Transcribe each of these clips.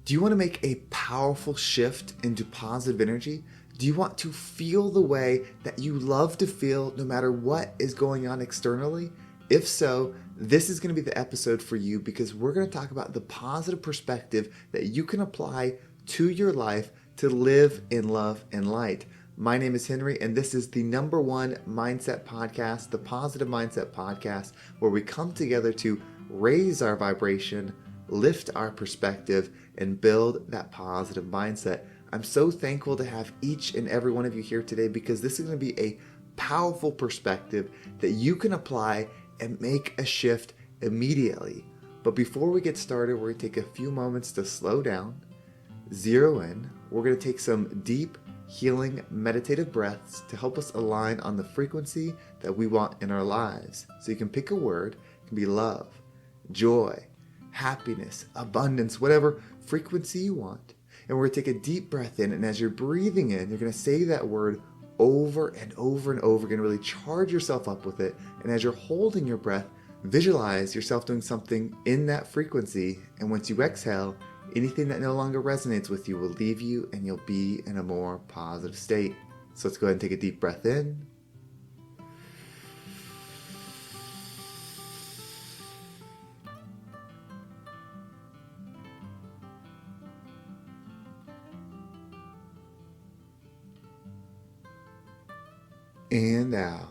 Do you want to make a powerful shift into positive energy? Do you want to feel the way that you love to feel no matter what is going on externally? If so, this is going to be the episode for you because we're going to talk about the positive perspective that you can apply to your life to live in love and light. My name is Henry, and this is the #1 mindset podcast, the Positive Mindset Podcast, where we come together to raise our vibration, lift our perspective, and build that positive mindset. I'm so thankful to have each and every one of you here today because this is going to be a powerful perspective that you can apply and make a shift immediately. But before we get started, we're going to take a few moments to slow down, zero in. We're going to take some deep, healing, meditative breaths to help us align on the frequency that we want in our lives. So you can pick a word. It can be love, joy, happiness, abundance, whatever frequency you want. And we're going to take a deep breath in, and as you're breathing in, you're going to say that word over and over and over. You're going to really charge yourself up with it. And as you're holding your breath, visualize yourself doing something in that frequency. And once you exhale, anything that no longer resonates with you will leave you, and you'll be in a more positive state. So let's go ahead and take a deep breath in. And out.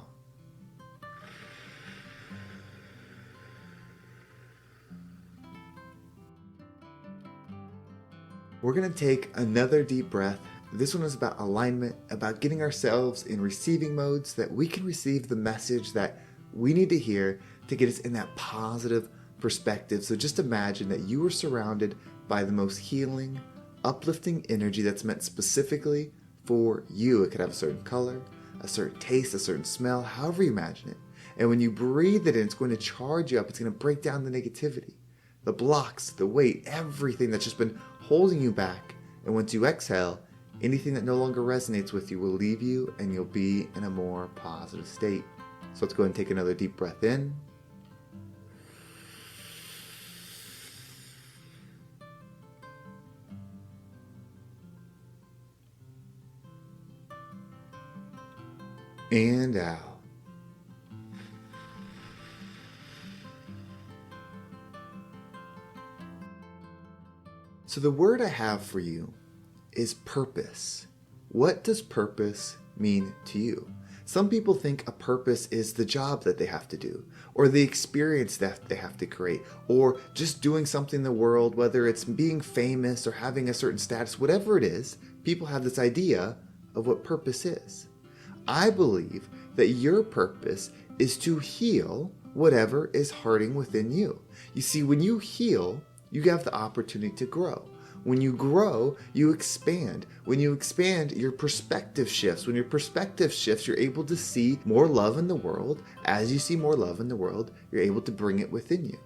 We're going to take another deep breath. This one is about alignment, about getting ourselves in receiving mode so that we can receive the message that we need to hear to get us in that positive perspective. So just imagine that you are surrounded by the most healing, uplifting energy that's meant specifically for you. It could have a certain color, a certain taste, a certain smell, however you imagine it. And when you breathe it in, it's going to charge you up. It's going to break down the negativity, the blocks, the weight, everything that's just been holding you back. And once you exhale, anything that no longer resonates with you will leave you, and you'll be in a more positive state. So let's go ahead and take another deep breath in. And out. So the word I have for you is purpose. What does purpose mean to you? Some people think a purpose is the job that they have to do, or the experience that they have to create, or just doing something in the world, whether it's being famous or having a certain status, whatever it is, people have this idea of what purpose is. I believe that your purpose is to heal whatever is hurting within you. You see, when you heal, you have the opportunity to grow. When you grow, you expand. When you expand, your perspective shifts. When your perspective shifts, you're able to see more love in the world. As you see more love in the world, you're able to bring it within you.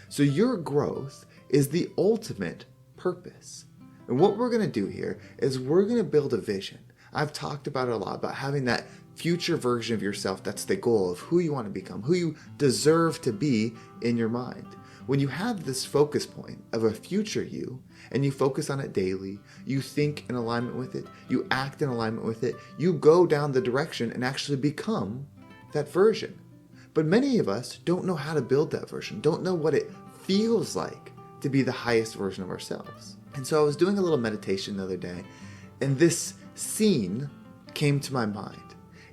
So your growth is the ultimate purpose. And what we're going to do here is we're going to build a vision. I've talked about it a lot, about having that future version of yourself. That's the goal of who you want to become, who you deserve to be in your mind. When you have this focus point of a future you, and you focus on it daily, you think in alignment with it, you act in alignment with it, you go down the direction and actually become that version. But many of us don't know how to build that version, don't know what it feels like to be the highest version of ourselves. And so I was doing a little meditation the other day, and this scene came to my mind.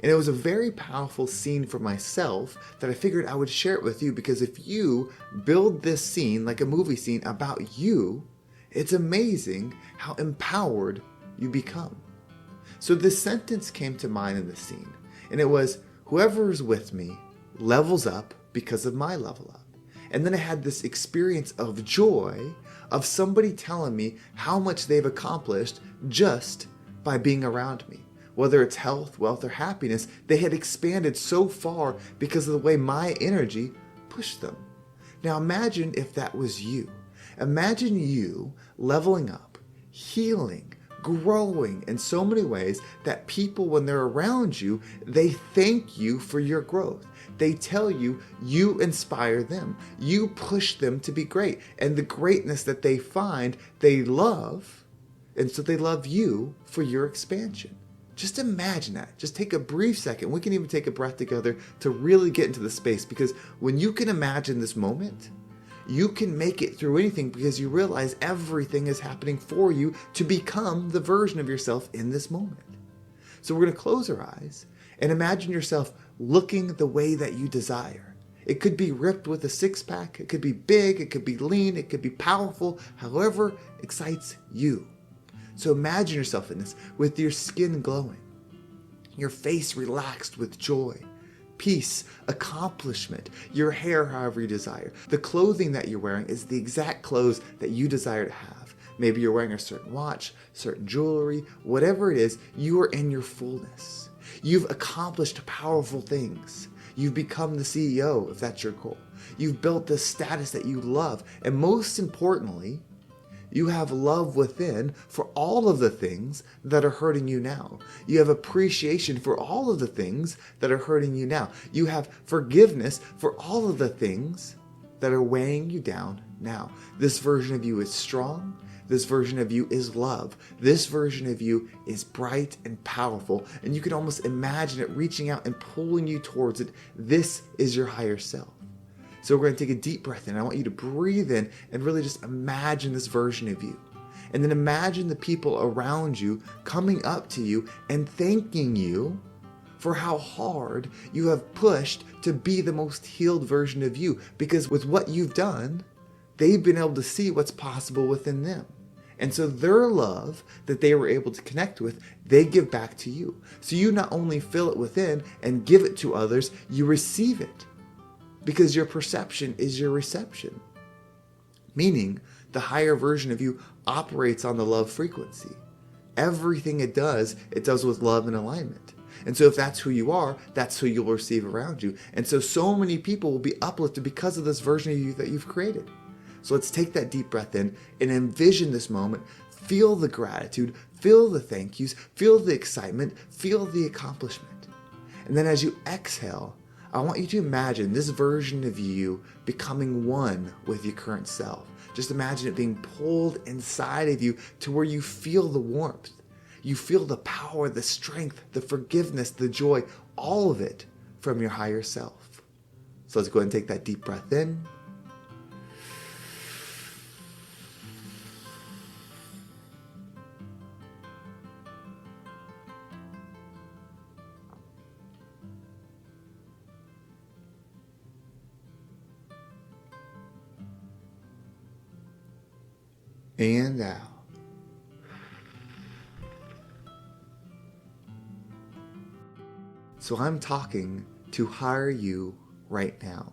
And it was a very powerful scene for myself that I figured I would share it with you, because if you build this scene like a movie scene about you, it's amazing how empowered you become. So this sentence came to mind in the scene, and it was, whoever is with me levels up because of my level up. And then I had this experience of joy of somebody telling me how much they've accomplished just by being around me. Whether it's health, wealth, or happiness, they had expanded so far because of the way my energy pushed them. Now imagine if that was you. Imagine you leveling up, healing, growing in so many ways that people, when they're around you, they thank you for your growth. They tell you, you inspire them. You push them to be great. And the greatness that they find, they love. And so they love you for your expansion. Just imagine that. Just take a brief second. We can even take a breath together to really get into the space, because when you can imagine this moment, you can make it through anything, because you realize everything is happening for you to become the version of yourself in this moment. So we're going to close our eyes and imagine yourself looking the way that you desire. It could be ripped with a six-pack. It could be big. It could be lean. It could be powerful. However excites you. So imagine yourself in this with your skin glowing, your face relaxed with joy, peace, accomplishment, your hair however you desire. The clothing that you're wearing is the exact clothes that you desire to have. Maybe you're wearing a certain watch, certain jewelry, whatever it is, you are in your fullness. You've accomplished powerful things. You've become the CEO, if that's your goal. You've built the status that you love. And most importantly, you have love within for all of the things that are hurting you now. You have appreciation for all of the things that are hurting you now. You have forgiveness for all of the things that are weighing you down now. This version of you is strong. This version of you is love. This version of you is bright and powerful. And you can almost imagine it reaching out and pulling you towards it. This is your higher self. So we're going to take a deep breath in. I want you to breathe in and really just imagine this version of you. And then imagine the people around you coming up to you and thanking you for how hard you have pushed to be the most healed version of you. Because with what you've done, they've been able to see what's possible within them. And so their love that they were able to connect with, they give back to you. So you not only fill it within and give it to others, you receive it. Because your perception is your reception. Meaning, the higher version of you operates on the love frequency. Everything it does with love and alignment. And so if that's who you are, that's who you'll receive around you. And so many people will be uplifted because of this version of you that you've created. So let's take that deep breath in and envision this moment. Feel the gratitude, feel the thank yous, feel the excitement, feel the accomplishment. And then as you exhale, I want you to imagine this version of you becoming one with your current self. Just imagine it being pulled inside of you to where you feel the warmth. You feel the power, the strength, the forgiveness, the joy, all of it from your higher self. So let's go ahead and take that deep breath in. And out. So I'm talking to higher you right now.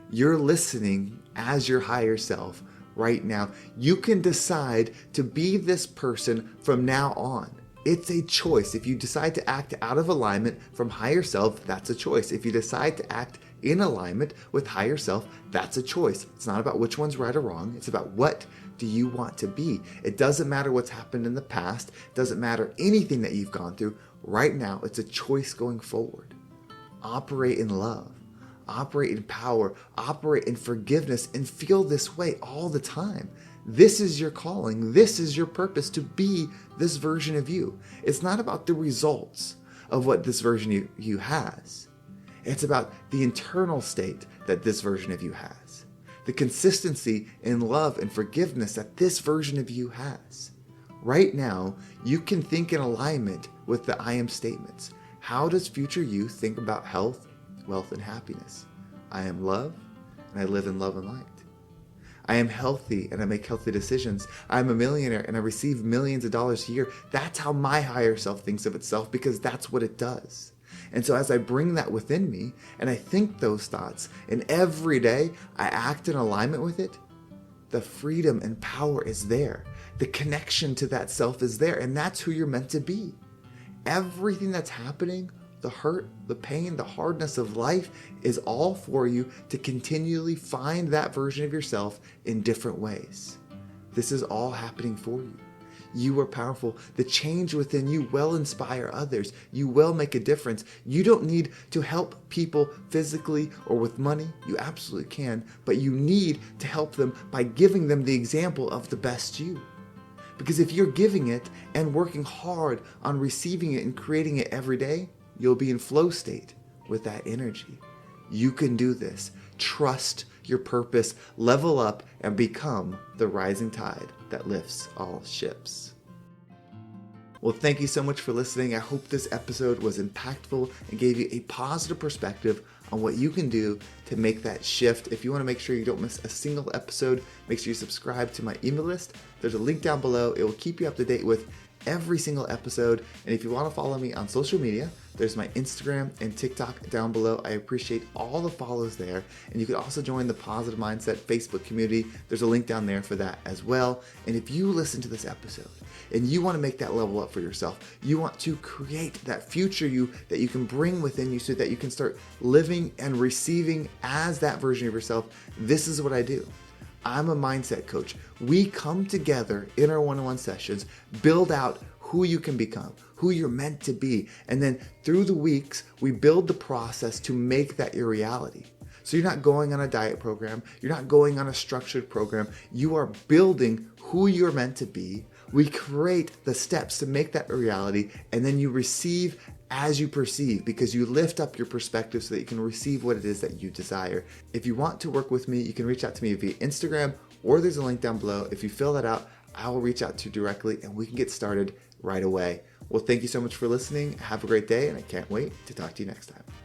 You're listening as your higher self right now. You can decide to be this person from now on. It's a choice. If you decide to act out of alignment from higher self, that's a choice. If you decide to act in alignment with higher self, that's a choice. It's not about which one's right or wrong. It's about what do you want to be. It doesn't matter what's happened in the past. It doesn't matter anything that you've gone through. Right now, it's a choice going forward. Operate in love. Operate in power. Operate in forgiveness and feel this way all the time. This is your calling. This is your purpose, to be this version of you. It's not about the results of what this version of you has. It's about the internal state that this version of you has. The consistency in love and forgiveness that this version of you has. Right now, you can think in alignment with the I am statements. How does future you think about health, wealth, and happiness? I am love, and I live in love and light. I am healthy, and I make healthy decisions. I'm a millionaire, and I receive millions of dollars a year. That's how my higher self thinks of itself, because that's what it does. And so as I bring that within me, and I think those thoughts, and every day I act in alignment with it, the freedom and power is there. The connection to that self is there, and that's who you're meant to be. Everything that's happening, the hurt, the pain, the hardness of life is all for you to continually find that version of yourself in different ways. This is all happening for you. You are powerful. The change within you will inspire others. You will make a difference. You don't need to help people physically or with money. You absolutely can, but you need to help them by giving them the example of the best you. Because if you're giving it and working hard on receiving it and creating it every day, you'll be in flow state with that energy. You can do this. Trust your purpose, level up, and become the rising tide that lifts all ships. Well, thank you so much for listening. I hope this episode was impactful and gave you a positive perspective on what you can do to make that shift. If you want to make sure you don't miss a single episode, make sure you subscribe to my email list. There's a link down below. It will keep you up to date with every single episode. And if you want to follow me on social media, there's my Instagram and TikTok down below. I appreciate all the follows there. And you can also join the Positive Mindset Facebook community. There's a link down there for that as well. And if you listen to this episode and you want to make that level up for yourself, you want to create that future you that you can bring within you so that you can start living and receiving as that version of yourself, this is what I do. I'm a mindset coach. We come together in our one-on-one sessions, build out who you can become, who you're meant to be. And then through the weeks, we build the process to make that your reality. So you're not going on a diet program. You're not going on a structured program. You are building who you're meant to be. We create the steps to make that a reality, and then you receive as you perceive, because you lift up your perspective so that you can receive what it is that you desire. If you want to work with me, you can reach out to me via Instagram, or there's a link down below. If you fill that out, I will reach out to you directly and we can get started right away. Well, thank you so much for listening. Have a great day, and I can't wait to talk to you next time.